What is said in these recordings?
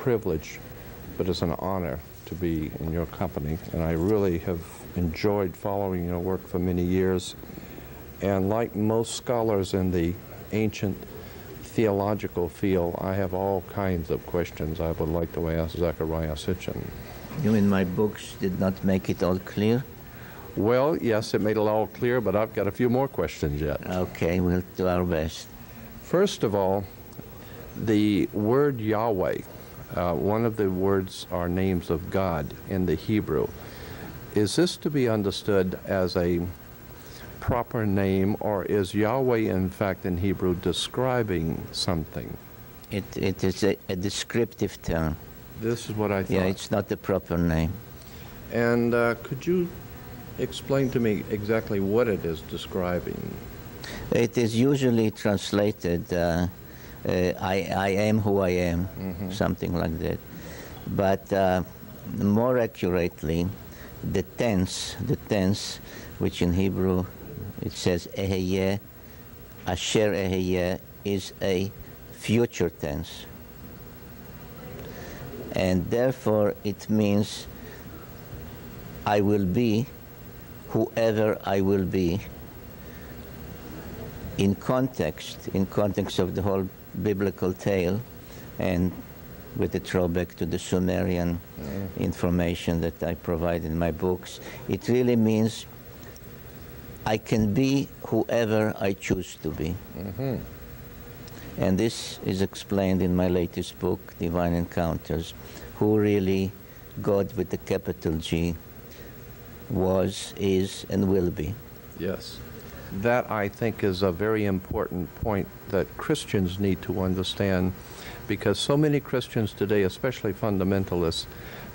privilege, but it's an honor to be in your company. And I really have enjoyed following your work for many years. And like most scholars in the ancient theological field, I have all kinds of questions I would like to ask Zecharia Sitchin. You mean my books did not make it all clear? Well, yes, it made it all clear, but I've got a few more questions yet. Okay, we'll do our best. First of all, the word Yahweh, one of the words are names of God in the Hebrew. Is this to be understood as a proper name, or is Yahweh, in fact, in Hebrew, describing something? It is a descriptive term. This is what I thought. Yeah, it's not the proper name. And could you explain to me exactly what it is describing? It is usually translated, I am who I am, something like that. But more accurately, the tense, which in Hebrew it says eheyeh, asher eheyeh, is a future tense. And therefore it means I will be whoever I will be, in context of the whole biblical tale, and with a throwback to the Sumerian information that I provide in my books. It really means I can be whoever I choose to be. And this is explained in my latest book, Divine Encounters, who really God with the capital G was, is, and will be. Yes. That, I think, is a very important point that Christians need to understand, because so many Christians today, especially fundamentalists,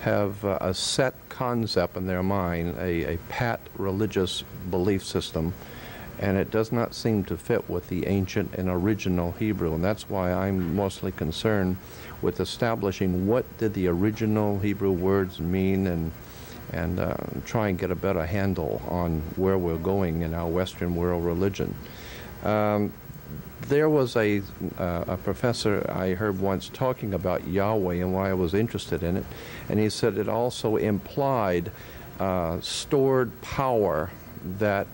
have a set concept in their mind, a pat religious belief system, and it does not seem to fit with the ancient and original Hebrew. And that's why I'm mostly concerned with establishing what did the original Hebrew words mean, and try and get a better handle on where we're going in our Western world religion. There was a professor I heard once talking about Yahweh and why I was interested in it, and he said it also implied stored power that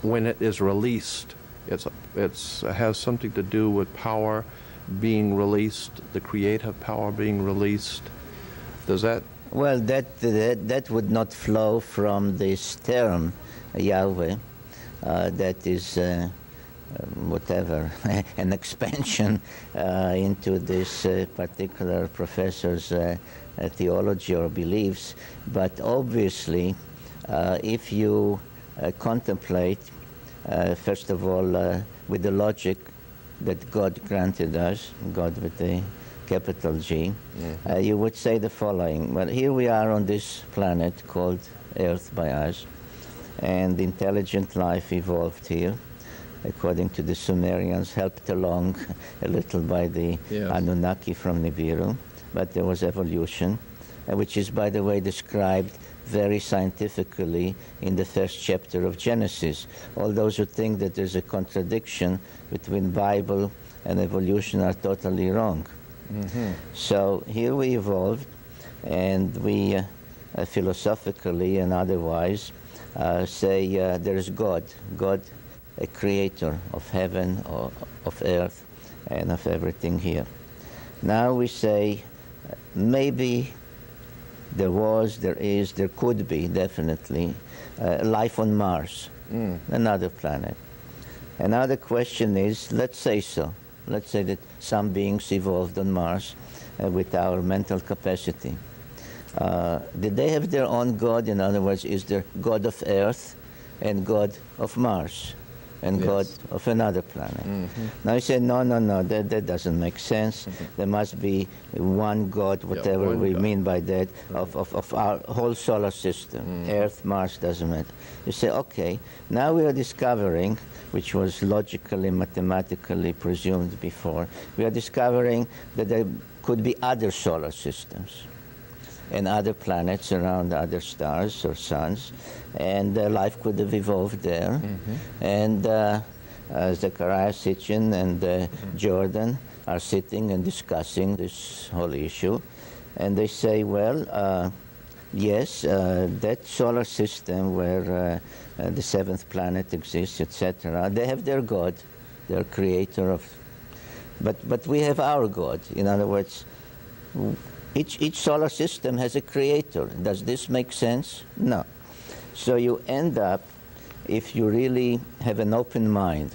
when it is released, it has something to do with power being released, the creative power being released. Does that? Well, that would not flow from this term, Yahweh. That is whatever, an expansion into this particular professor's theology or beliefs. But obviously, if you contemplate, first of all, with the logic that God granted us, God with a capital G, you would say the following. Well, here we are on this planet called Earth by us, and intelligent life evolved here, according to the Sumerians, helped along a little by the Anunnaki from Nibiru, but there was evolution, which is, by the way, described very scientifically in the first chapter of Genesis. All those who think that there's a contradiction between Bible and evolution are totally wrong. So here we evolved, and we philosophically and otherwise say there is God, a creator of heaven, of earth, and of everything here. Now we say maybe there was, there is, there could be definitely life on Mars, another planet. Another question is, let's say so. Let's say that some beings evolved on Mars with our mental capacity. Did they have their own God? In other words, is there God of Earth and God of Mars and God of another planet? Now you say, no, that doesn't make sense. There must be one God, whatever we mean by that, of our whole solar system. Earth, Mars, doesn't matter. You say, okay, now we are discovering, which was logically, mathematically presumed before, we are discovering that there could be other solar systems and other planets around other stars or suns, and life could have evolved there. And Zecharia Sitchin and Jordan are sitting and discussing this whole issue, and they say, well, yes, that solar system where the seventh planet exists, etc., they have their God, their creator of... But we have our God. In other words, each solar system has a creator. Does this make sense? No. So you end up, if you really have an open mind,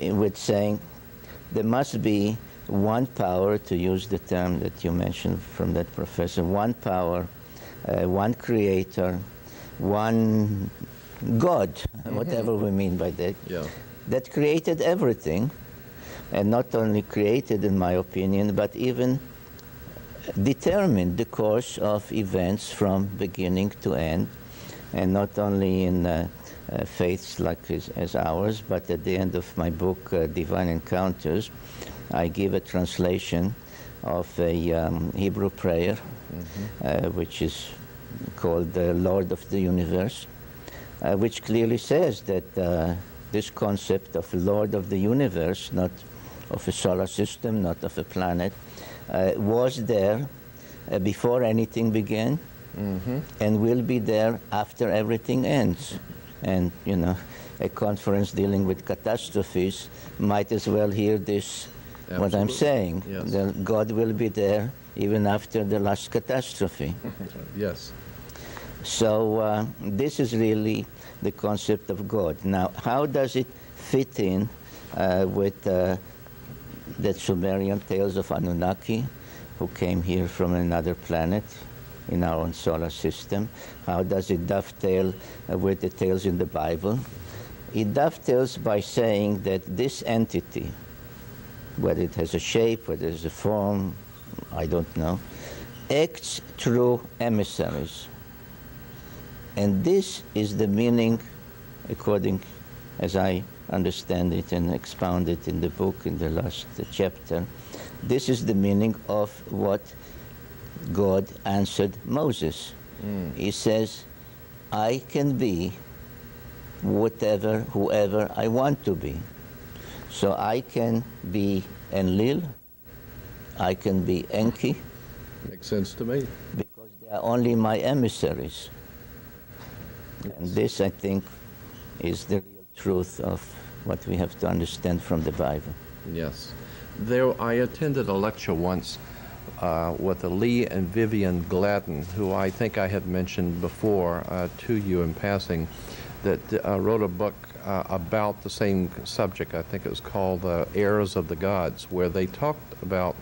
with saying there must be one power, to use the term that you mentioned from that professor, one power, one creator, one God, whatever we mean by that, that created everything, and not only created, in my opinion, but even determined the course of events from beginning to end, and not only in faiths like as ours, but at the end of my book, Divine Encounters, I give a translation of a Hebrew prayer, which is called the Lord of the Universe, which clearly says that this concept of Lord of the Universe, not of a solar system, not of a planet, was there before anything began, and will be there after everything ends. And, you know, a conference dealing with catastrophes might as well hear this, what I'm saying. Yes. That God will be there even after the last catastrophe. Yes. So this is really the concept of God. Now, how does it fit in with the Sumerian tales of Anunnaki, who came here from another planet in our own solar system? How does it dovetail with the tales in the Bible? It dovetails by saying that this entity, whether it has a shape, whether it has a form, I don't know, acts through emissaries. And this is the meaning, according as I understand it and expound it in the book in the last chapter, this is the meaning of what God answered Moses. He says, I can be whoever I want to be. So I can be Enlil, I can be Enki. Makes sense to me. Because they are only my emissaries. Yes. And this, I think, is the real truth of what we have to understand from the Bible. Yes. I attended a lecture once with Lee and Vivian Gladden, who I think I had mentioned before to you in passing, that wrote a book about the same subject. I think it was called Heirs of the Gods, where they talked about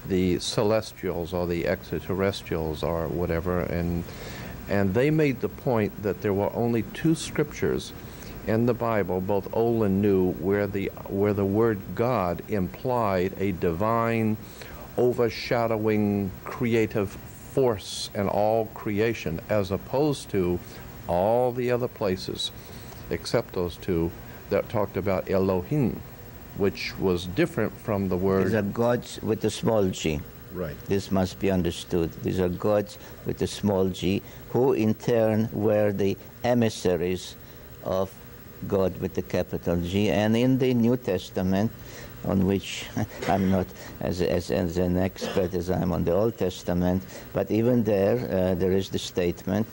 the celestials or the extraterrestrials or whatever, and they made the point that there were only two scriptures in the Bible, both Old and New, where the word God implied a divine, overshadowing, creative force in all creation, as opposed to all the other places, except those two, that talked about Elohim, which was different from the word... These are gods with a small g. Right. This must be understood. These are gods with a small g, who in turn were the emissaries of God with the capital G. And in the New Testament, on which I'm not as an expert as I'm on the Old Testament, but even there, there is the statement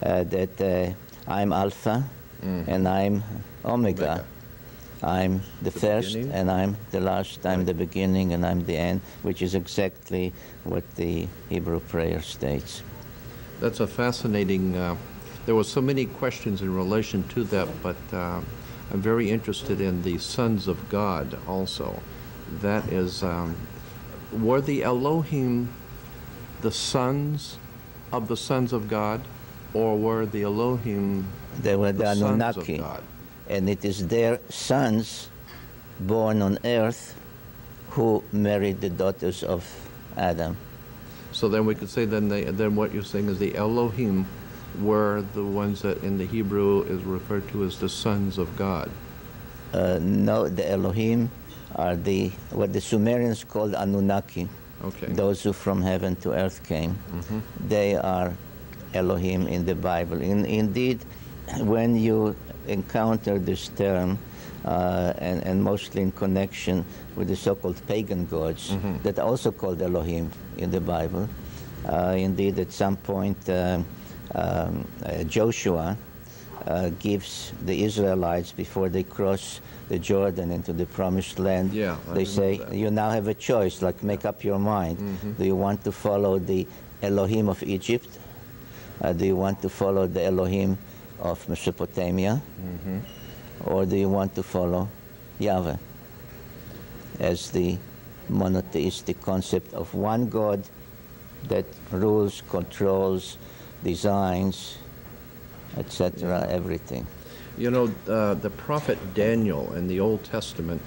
that I'm Alpha and I'm Omega. I'm the first beginning. And I'm the last. I'm the beginning and I'm the end, which is exactly what the Hebrew prayer states. That's a fascinating... there were so many questions in relation to that, but I'm very interested in the sons of God also. That is, were the Elohim the sons of God, or were the Elohim they were the Anunnaki, sons of God? And it is their sons born on earth who married the daughters of Adam. So then we could say then what you're saying is the Elohim were the ones that in the Hebrew is referred to as the sons of God. No, the Elohim are what the Sumerians called Anunnaki. Okay. Those who from heaven to earth came. They are Elohim in the Bible. Indeed, when you encounter this term, and mostly in connection with the so-called pagan gods that are also called Elohim in the Bible. Indeed, at some point, Joshua gives the Israelites, before they cross the Jordan into the promised land, Yeah, they say, that. you now have a choice, like make up your mind. Do you want to follow the Elohim of Egypt? Do you want to follow the Elohim of Mesopotamia? Or do you want to follow Yahweh as the monotheistic concept of one God that rules, controls, designs, etc., everything? You know, the prophet Daniel in the Old Testament,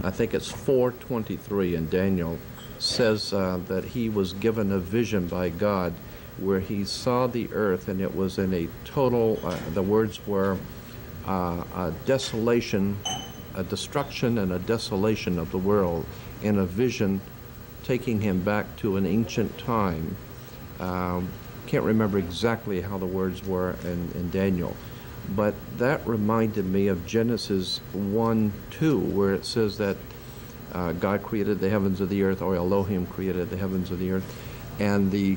I think it's 4:23 in Daniel, says that he was given a vision by God where he saw the earth, and it was in a total, the words were a desolation, a destruction and a desolation of the world, in a vision taking him back to an ancient time. Can't remember exactly how the words were in Daniel, but that reminded me of Genesis 1:2, where it says that God created the heavens of the earth, or Elohim created the heavens of the earth, and the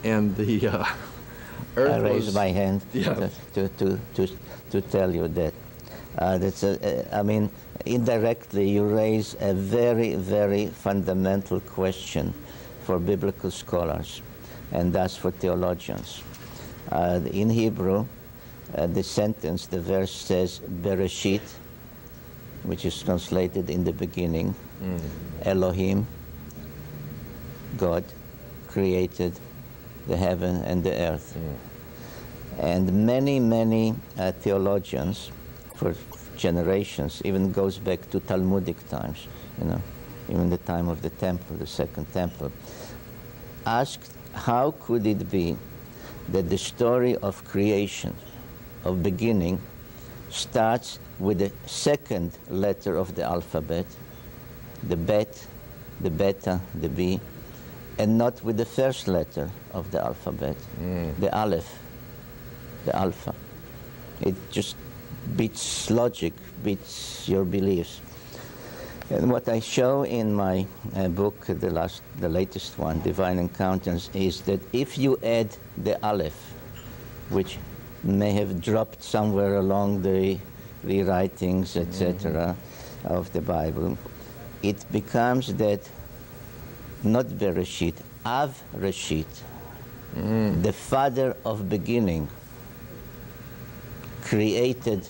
earth I raise was, my hand yeah. to tell you that. I mean, indirectly, you raise a very, very fundamental question for biblical scholars, and thus for theologians. In Hebrew, the sentence, the verse says, Bereshit, which is translated in the beginning. Elohim, God, created the heaven and the earth. And many, many theologians, for generations, even goes back to Talmudic times, even the time of the temple, the second temple, asked how could it be that the story of creation, of beginning, starts with the second letter of the alphabet, the bet, the beta, the b, and not with the first letter of the alphabet, the aleph, the alpha. It just beats logic, beats your beliefs. And what I show in my book, the latest one, Divine Encounters, is that if you add the aleph, which may have dropped somewhere along the rewritings, etc., of the Bible, it becomes that not Bereshit, Av Reshit, the father of beginning, created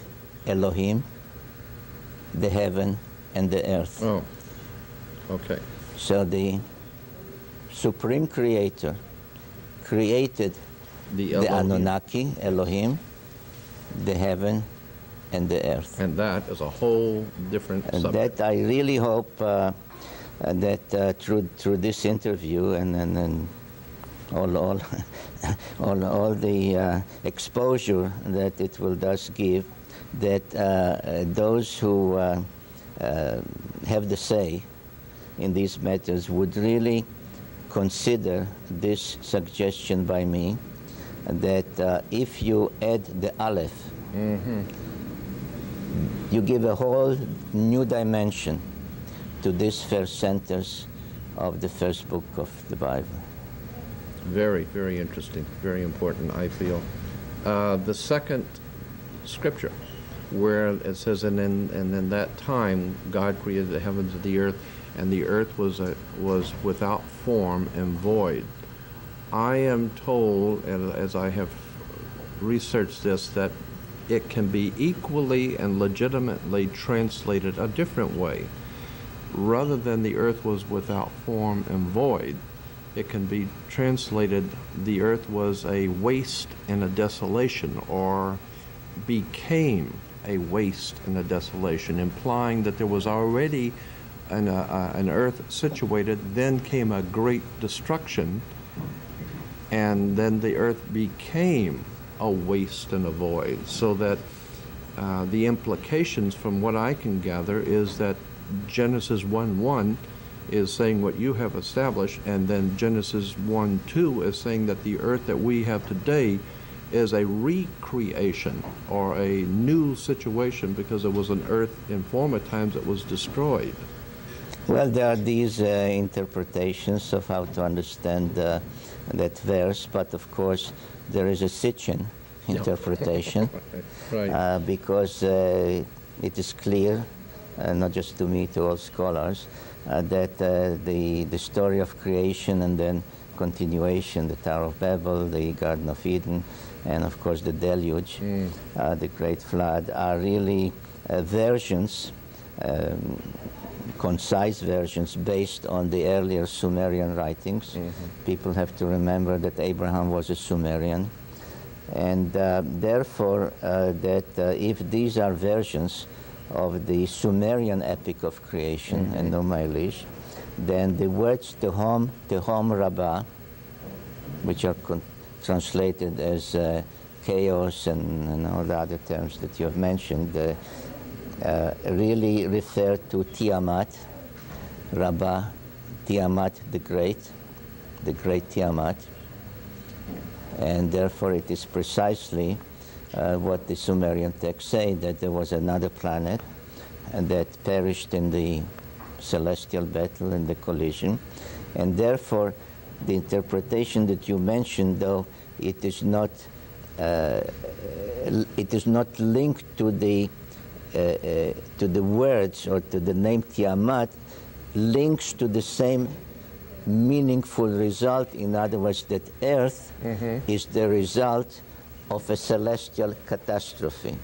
Elohim, the heaven and the earth. Oh, okay. So the supreme creator created the Anunnaki, Elohim, the heaven and the earth. And that is a whole different And subject. that I really hope that through this interview and all all the exposure that it will thus give, that those who have the say in these matters would really consider this suggestion by me, that if you add the aleph, you give a whole new dimension to this first sentence of the first book of the Bible. Very, very interesting, very important, I feel. The second scripture, where it says, and in that time God created the heavens and the earth was without form and void. I am told, and as I have researched this, that it can be equally and legitimately translated a different way. Rather than the earth was without form and void, it can be translated the earth was a waste and a desolation, or became a waste and a desolation, implying that there was already an earth situated, then came a great destruction, and then the earth became a waste and a void. So that the implications, from what I can gather, is that Genesis 1:1 is saying what you have established, and then Genesis 1:2 is saying that the earth that we have today is a recreation or a new situation because it was an earth in former times that was destroyed. Well, there are these interpretations of how to understand that verse, but of course there is a sitchin interpretation Right. because it is clear, not just to me, to all scholars, that the story of creation and then continuation, the Tower of Babel, the Garden of Eden, and of course the deluge, the Great Flood, are really versions, concise versions based on the earlier Sumerian writings. People have to remember that Abraham was a Sumerian, and therefore if these are versions of the Sumerian epic of creation and Nomailish, then the words Tehom Rabbah, which are translated as chaos and all the other terms that you have mentioned, really refer to Tiamat, Rabbah, Tiamat the great Tiamat, and therefore it is precisely what the Sumerian texts say, that there was another planet and that perished in the celestial battle and the collision, and therefore the interpretation that you mentioned, though it is not linked to the words or to the name Tiamat, links to the same meaningful result. In other words, that Earth is the result of a celestial catastrophe.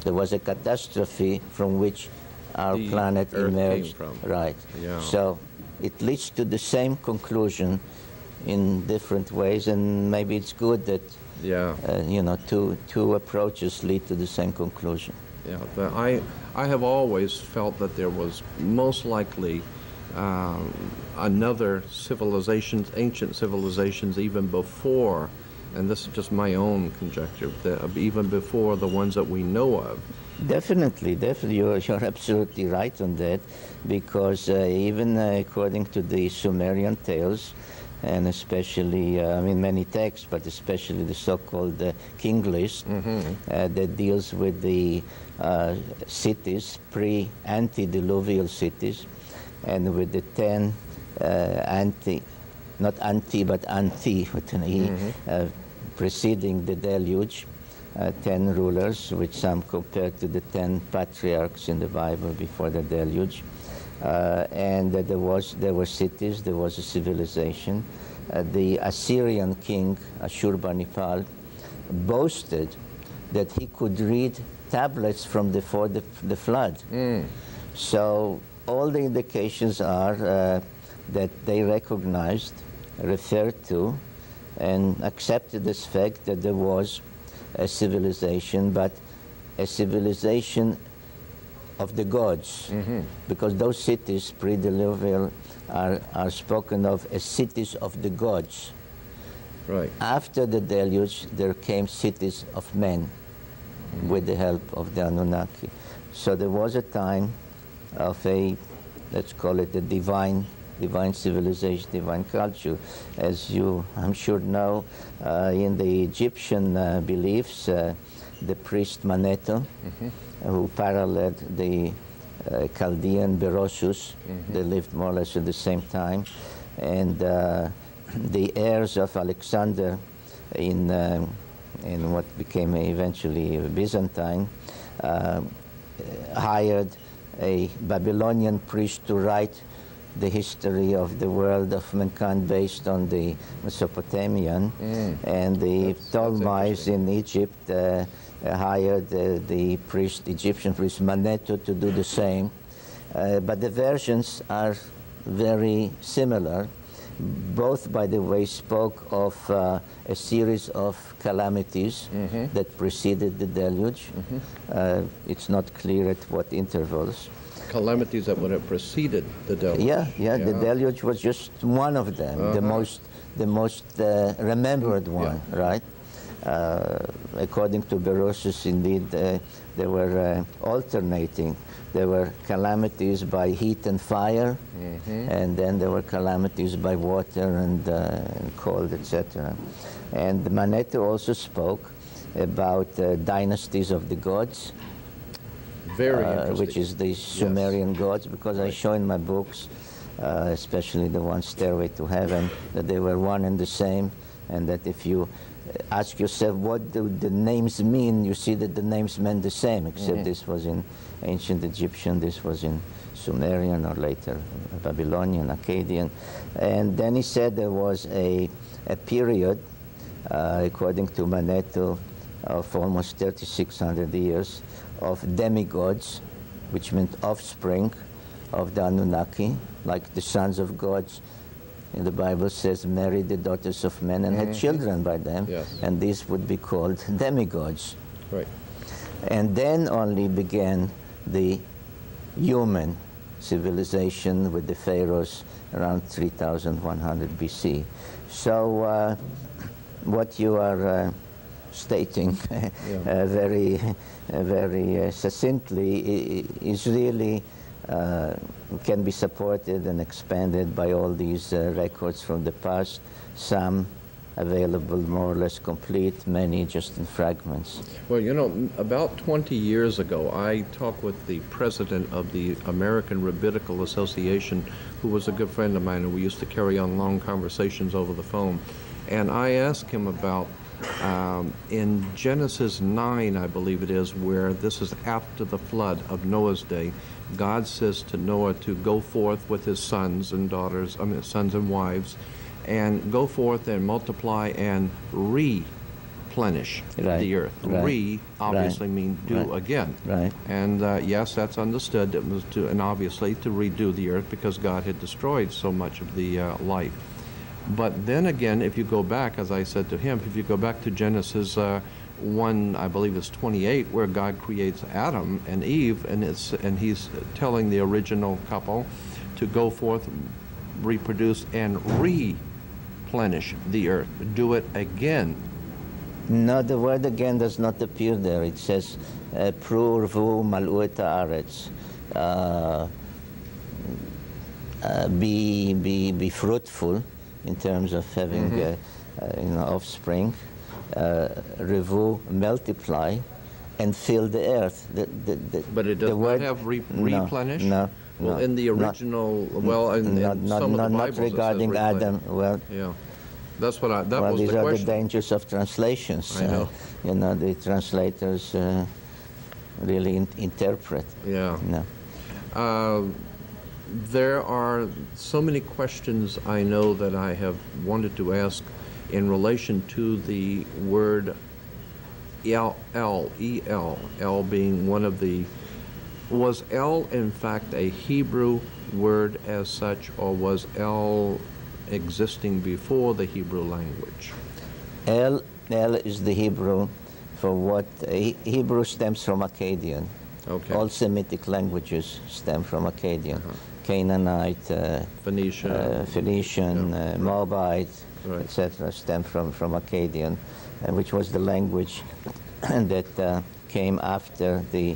There was a catastrophe from which our The planet Earth emerged. came from. Right. Yeah. So it leads to the same conclusion in different ways, and maybe it's good that two approaches lead to the same conclusion. Yeah, I have always felt that there was most likely another civilizations, ancient civilizations, even before, and this is just my own conjecture, even before the ones that we know of. Definitely, you're absolutely right on that, because even according to the Sumerian tales, and especially, many texts, but especially the so-called King List, that deals with the cities, antediluvial cities, and with the 10 preceding the deluge, 10 rulers, which some compare to the 10 patriarchs in the Bible before the deluge. And there were cities, there was a civilization. The Assyrian king, Ashurbanipal, boasted that he could read tablets from before the flood. So all the indications are that they recognized, referred to, and accepted this fact that there was a civilization, but a civilization of the gods, because those cities pre-diluvial are spoken of as cities of the gods. Right. After the deluge, there came cities of men with the help of the Anunnaki. So there was a time of let's call it a divine civilization, divine culture. As you, I'm sure, know, in the Egyptian beliefs, the priest Manetho, who paralleled the Chaldean Berosus, they lived more or less at the same time, and the heirs of Alexander in what became eventually Byzantine hired a Babylonian priest to write the history of the world of mankind based on the Mesopotamian, and the Ptolemies in Egypt hired the Egyptian priest Manetho to do the same. But the versions are very similar. Both, by the way, spoke of a series of calamities that preceded the deluge. It's not clear at what intervals. Calamities that would have preceded the deluge. Yeah, the deluge was just one of them, the most remembered one, right? according to Berosus, indeed, they were alternating. There were calamities by heat and fire, and then there were calamities by water and cold, etc. And Manetho also spoke about dynasties of the gods, Very interesting. which is the Sumerian gods, because I show in my books, especially the one Stairway to Heaven, that they were one and the same, and that if you ask yourself what do the names mean, you see that the names meant the same, except this was in ancient Egyptian, this was in Sumerian, or later Babylonian, Akkadian. And then he said there was a period, according to Manetho, of almost 3,600 years of demigods, which meant offspring of the Anunnaki, like the sons of gods. And the Bible says, married the daughters of men and had children by them, and these would be called demigods. Right. And then only began the human civilization with the pharaohs around 3,100 BC. So what you are stating very succinctly is really can be supported and expanded by all these records from the past, some available more or less complete, many just in fragments. Well, you know, about 20 years ago, I talked with the president of the American Rabbinical Association, who was a good friend of mine, and we used to carry on long conversations over the phone. And I asked him about, in Genesis 9, I believe it is, where this is after the flood of Noah's day, God says to Noah to go forth with his sons and daughters, sons and wives, and go forth and multiply and replenish the earth. Re obviously means do again. And yes, that's understood. It was to, and obviously to redo the earth because God had destroyed so much of the life. But then again, if you go back, as I said to him, if you go back to Genesis 1, I believe it's 28, where God creates Adam and Eve, and he's telling the original couple to go forth, reproduce, and replenish the earth. Do it again. No, the word again does not appear there. It says, Pru urvu mal'u et haaretz. Be fruitful in terms of having offspring. Revu, multiply, and fill the earth. But it does not have replenish? No. Well, in the original, in some of the Bibles, not regarding Adam. Well, yeah, that's what that was the these are question. the dangers of translations. I know. The translators really interpret. Yeah. No. There are so many questions I know that I have wanted to ask in relation to the word El, El being one of the. Was El in fact a Hebrew word as such, or was El existing before the Hebrew language? El is the Hebrew for what Hebrew stems from Akkadian. Okay. All Semitic languages stem from Akkadian. Canaanite, Phoenician, Moabite, etc. stem from Akkadian, which was the language that came after the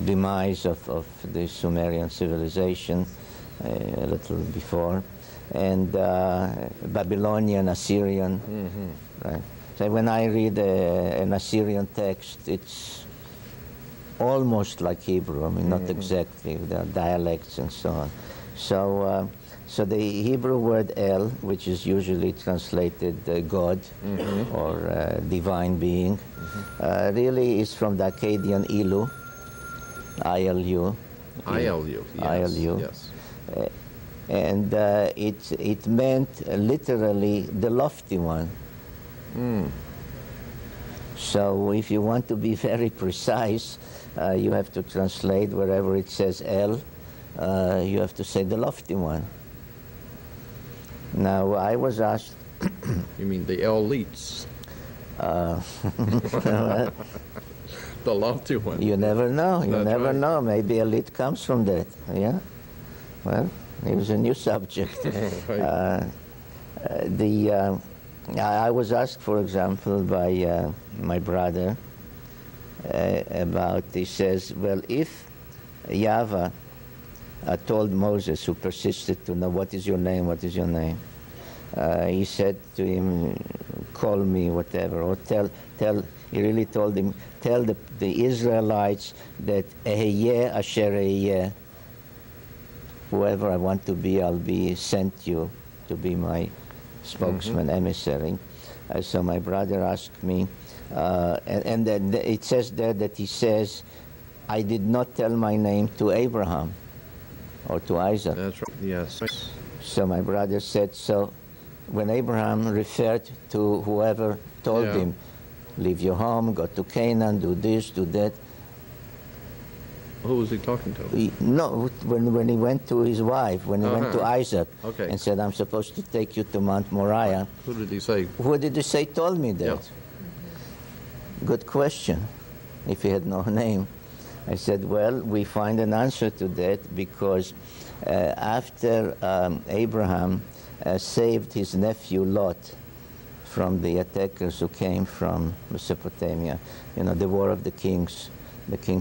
demise of the Sumerian civilization, a little before, and Babylonian, Assyrian. Right. So when I read an Assyrian text, it's almost like Hebrew. I mean, not exactly. There are dialects and so on. So the Hebrew word El, which is usually translated God or divine being, really is from the Akkadian Ilu, ILU. ILU, yes. ILU. Yes. And it meant literally the lofty one. So if you want to be very precise, you have to translate wherever it says El, you have to say the lofty one. Now, I was asked... You mean the elites? The lofty one. You never know. You That's never right. know. Maybe elite comes from that. Yeah? Well, it was a new subject. Right. I was asked, for example, by my brother about, he says, well, if Yahweh told Moses, who persisted to know, what is your name, what is your name? He said to him, call me, whatever, or he really told him, tell the Israelites that Eheyeh asher Eheyeh, whoever I want to be, I'll be sent you to be my spokesman, emissary. So my brother asked me, and then it says there that he says, I did not tell my name to Abraham or to Isaac. That's right. Yes. So my brother said, so when Abraham referred to whoever told him, leave your home, go to Canaan, do this, do that. Who was he talking to? When he went to his wife, when he went to Isaac, okay, and said, I'm supposed to take you to Mount Moriah. Who did he say? Who did he say told me that? Yeah. Good question, if he had no name. I said, well, we find an answer to that because after Abraham saved his nephew Lot from the attackers who came from Mesopotamia, you know, the war of the kings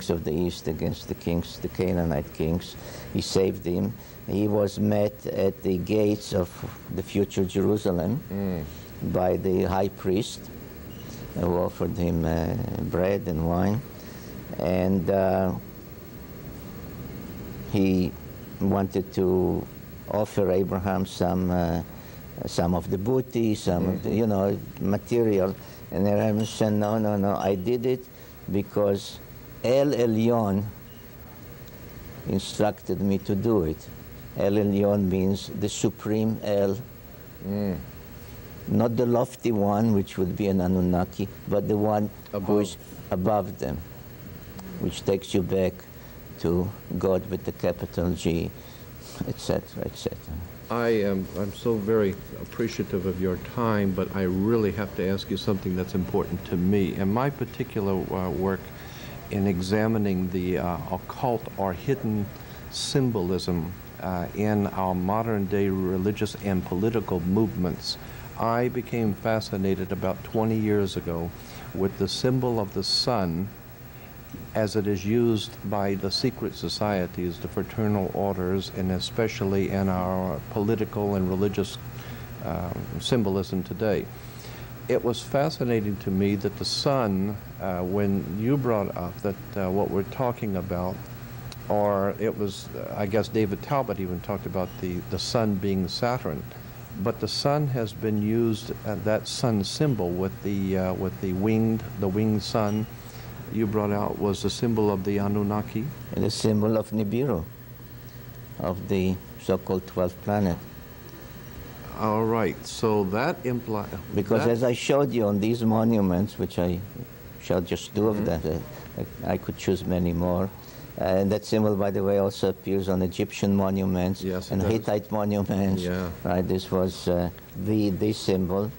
of the east against the Canaanite kings. He saved him. He was met at the gates of the future Jerusalem by the high priest, who offered him bread and wine. And he wanted to offer Abraham some of the booty, some of the, material. And Abraham said, no, I did it because El Elyon instructed me to do it. El Elyon means the supreme El. Not the lofty one, which would be an Anunnaki, but the one who is above them, which takes you back to God with the capital G, etc., etc. I'm so very appreciative of your time, but I really have to ask you something that's important to me. In my particular work in examining the occult or hidden symbolism in our modern day religious and political movements, I became fascinated about 20 years ago with the symbol of the sun as it is used by the secret societies, the fraternal orders, and especially in our political and religious symbolism today. It was fascinating to me that the sun, when you brought up that what we're talking about, or it was, I guess David Talbot even talked about the sun being Saturn, but the sun has been used, that sun symbol with the winged sun you brought out was the symbol of the Anunnaki. And the symbol of Nibiru, of the so-called 12th planet. All right, so that implies... Because as I showed you on these monuments, which I showed just two of them, I could choose many more. And that symbol, by the way, also appears on Egyptian monuments and Hittite monuments. Yeah. Right, this was the symbol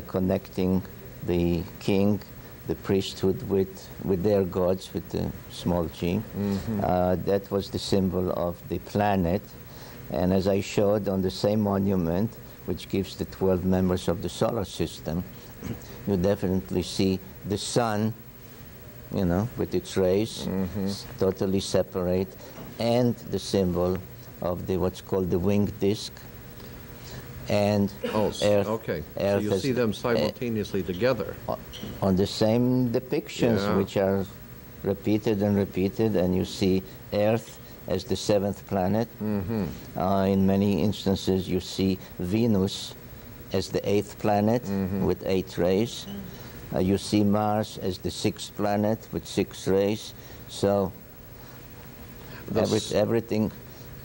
connecting the king, the priesthood with their gods, with the small g. That was the symbol of the planet. And as I showed on the same monument, which gives the 12 members of the solar system, you definitely see the sun, with its rays, totally separate, and the symbol of what's called the winged disk. And Earth. Okay. So you see them simultaneously together. On the same depictions, which are repeated and repeated, and you see Earth as the 7th planet. In many instances, you see Venus as the 8th planet with 8 rays. You see Mars as the 6th planet with 6 rays. So everything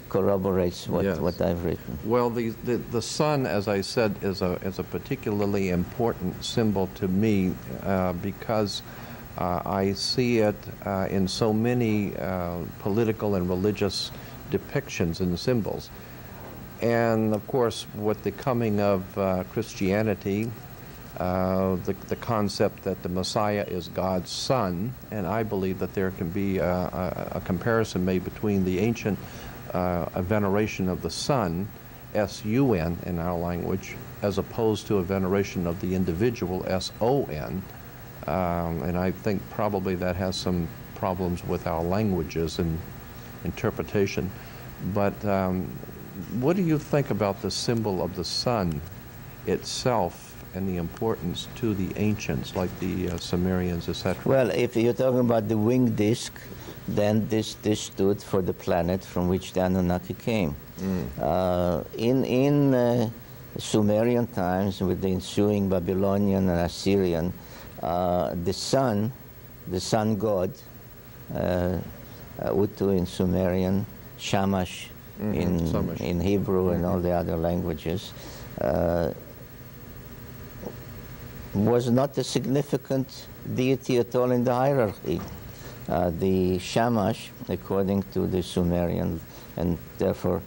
corroborates what I've written. Well, the sun, as I said, is a particularly important symbol to me because I see it in so many political and religious depictions and symbols. And of course, with the coming of Christianity, the concept that the Messiah is God's son, and I believe that there can be a comparison made between the ancient veneration of the sun, S-U-N in our language, as opposed to a veneration of the individual, S-O-N. And I think probably that has some problems with our languages and interpretation. But what do you think about the symbol of the sun itself and the importance to the ancients, like the Sumerians, etc.? Well, if you're talking about the winged disk, then this stood for the planet from which the Anunnaki came. In Sumerian times, with the ensuing Babylonian and Assyrian, the sun god, Utu in Sumerian, Shamash in Hebrew and all the other languages, was not a significant deity at all in the hierarchy. The Shamash, according to the Sumerian, and therefore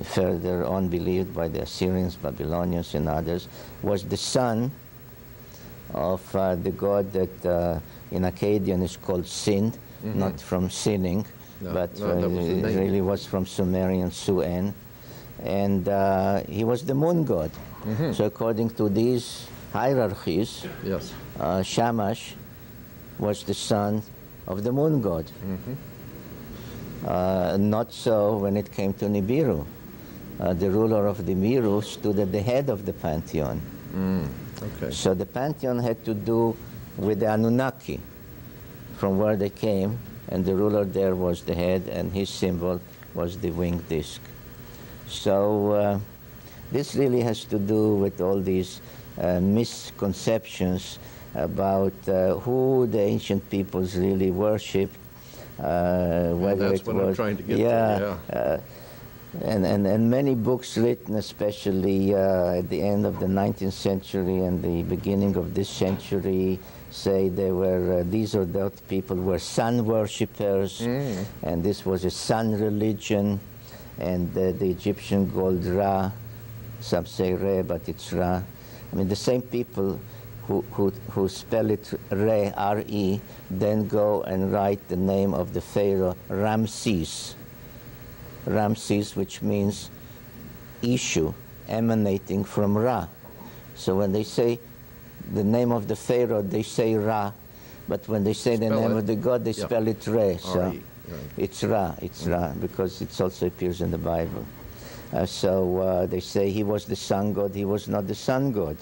further on believed by the Assyrians, Babylonians, and others, was the son of the god that in Akkadian is called Sin, not from sinning, but it really was from Sumerian Su-En. And he was the moon god. So according to these hierarchies, Yes. Shamash was the son of the moon god. Not so when it came to Nibiru. The ruler of the Nibiru stood at the head of the pantheon. Okay. So the pantheon had to do with the Anunnaki, from where they came, and the ruler there was the head, and his symbol was the winged disk. So this really has to do with all these misconceptions about who the ancient peoples really worshipped, whether that's it what was I'm trying to get to, and many books written, especially at the end of the 19th century and the beginning of this century, say they were these or that people were sun worshippers, and this was a sun religion, and the Egyptian called Ra. Some say Re, but it's Ra. I mean, the same people who spell it Re, R-E, then go and write the name of the pharaoh Ramses. Ramses, which means issue, emanating from Ra. So when they say the name of the pharaoh, they say Ra, but when they say the name of the god, they spell it Re. So it's Ra, because it also appears in the Bible. So they say he was the sun god. He was not the sun god.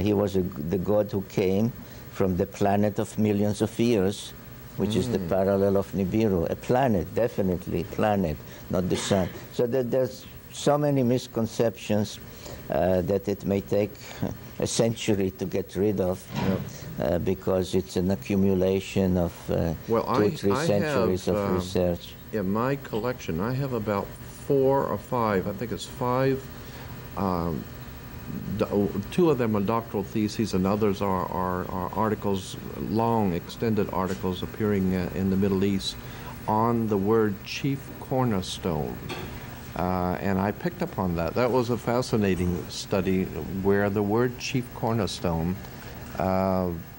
He was the god who came from the planet of millions of years, which is the parallel of Nibiru. A planet, definitely planet, not the sun. So there's so many misconceptions that it may take a century to get rid of, because it's an accumulation of 2 or 3 centuries of research. In my collection, I have about 4 or 5, I think it's 5, 2 of them are doctoral theses, and others are articles, long, extended articles appearing in the Middle East on the word chief cornerstone. And I picked up on that. That was a fascinating study where the word chief cornerstone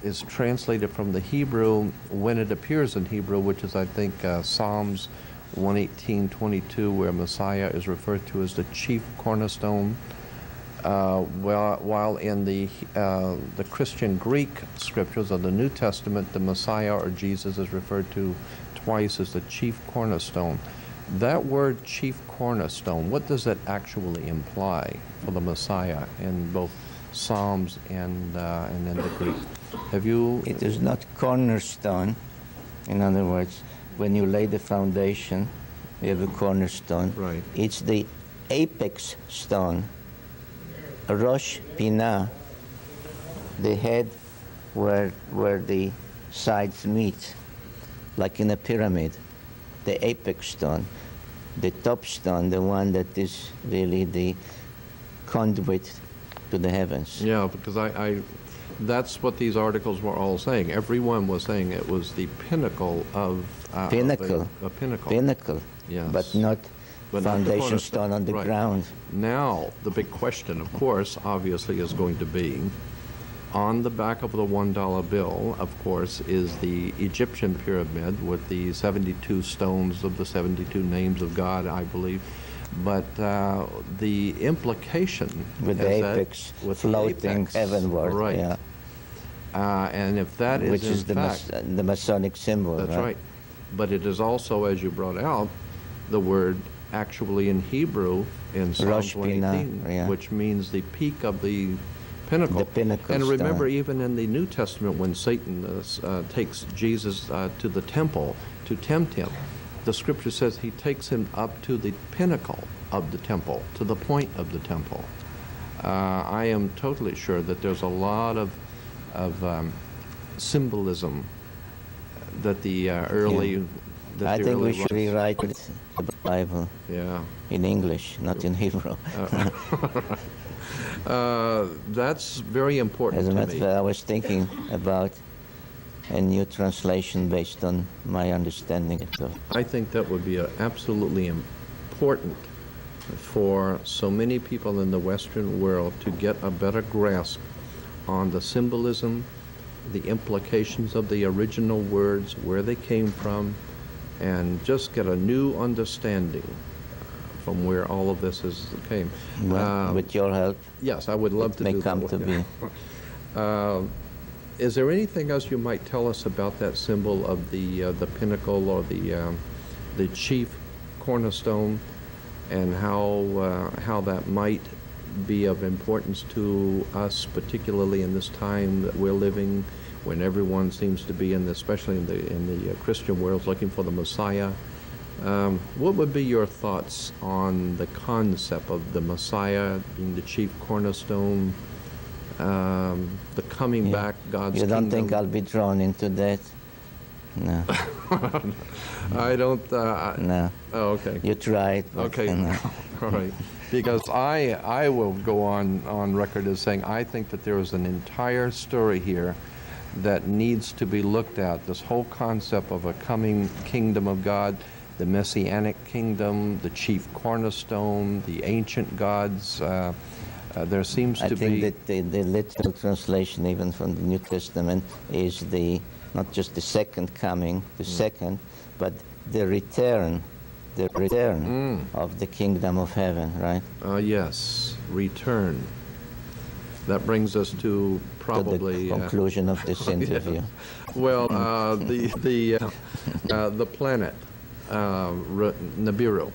is translated from the Hebrew when it appears in Hebrew, which is, I think, Psalms 118:22, where Messiah is referred to as the chief cornerstone. While in the Christian Greek scriptures of the New Testament, the Messiah or Jesus is referred to twice as the chief cornerstone. That word chief cornerstone, what does it actually imply for the Messiah in both Psalms and in the Greek? Have you? It is not cornerstone. In other words, when you lay the foundation, you have a cornerstone. Right. It's the apex stone. Rosh Pinah, the head where the sides meet, like in a pyramid, the apex stone, the top stone, the one that is really the conduit to the heavens. Yeah, because that's what these articles were all saying. Everyone was saying it was the pinnacle of a pinnacle. Pinnacle. Yes. But not foundation stone on the right. ground. Now, the big question, of course, obviously is going to be, on the back of the $1 bill, of course, is the Egyptian pyramid with the 72 stones of the 72 names of God, I believe. but the implication with is the that- apex with the floating apex, heavenward. right? Yeah. And if that is Which in is fact, the Masonic symbol. that's right. But it is also, as you brought out, the word actually in Hebrew in Psalm Rosh Pinah, 118, yeah. which means the peak of the pinnacle. The pinnacle And remember, stone. even in the New Testament, when Satan takes Jesus to the temple to tempt him, the scripture says he takes him up to the pinnacle of the temple, to the point of the temple. I am totally sure that there's a lot of symbolism that the early. That I the think early we should ones- rewrite the Bible Yeah. in English, not in Hebrew. That's very important As a to matter of me. fact, I was thinking about a new translation based on my understanding of it. I think that would be absolutely important for so many people in the Western world to get a better grasp on the symbolism, the implications of the original words, where they came from, and just get a new understanding from where all of this came. Well, with your help, Yes, I would love it to may do come that. to be. Is there anything else you might tell us about that symbol of the pinnacle or the chief cornerstone, and how that might be of importance to us, particularly in this time that we're living, when everyone seems to be especially in the Christian world, looking for the Messiah? What would be your thoughts on the concept of the Messiah being the chief cornerstone, the coming back, God's You don't think kingdom? I'll be drawn into that? No. I don't. No. Oh, okay. You tried. but, Okay. no. All right. Because I will go on record as saying I think that there is an entire story here that needs to be looked at. This whole concept of a coming kingdom of God, the Messianic kingdom, the chief cornerstone, the ancient gods. There seems I to think be. that the literal translation, even from the New Testament, is not just the second coming, the second, but the return of the kingdom of heaven, right? Yes, return. That brings us to probably To the conclusion of this interview. well, the planet Nibiru.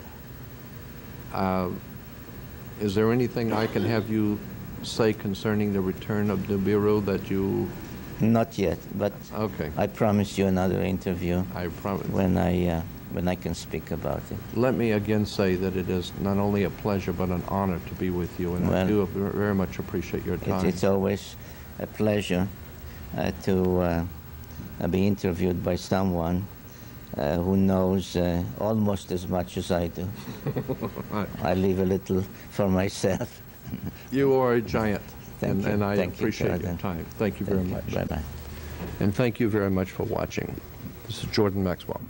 Is there anything I can have you say concerning the return of Nibiru that you? Not yet, but Okay. I promise you another interview I promise. when I can speak about it. Let me again say that it is not only a pleasure but an honor to be with you, and I Well, do very much appreciate your time. It's always a pleasure to be interviewed by someone who knows almost as much as I do. I leave a little for myself. You are a giant, Thank you. and I Thank you, appreciate your Jordan. time. Thank you very much. Bye-bye. And thank you very much for watching. This is Jordan Maxwell.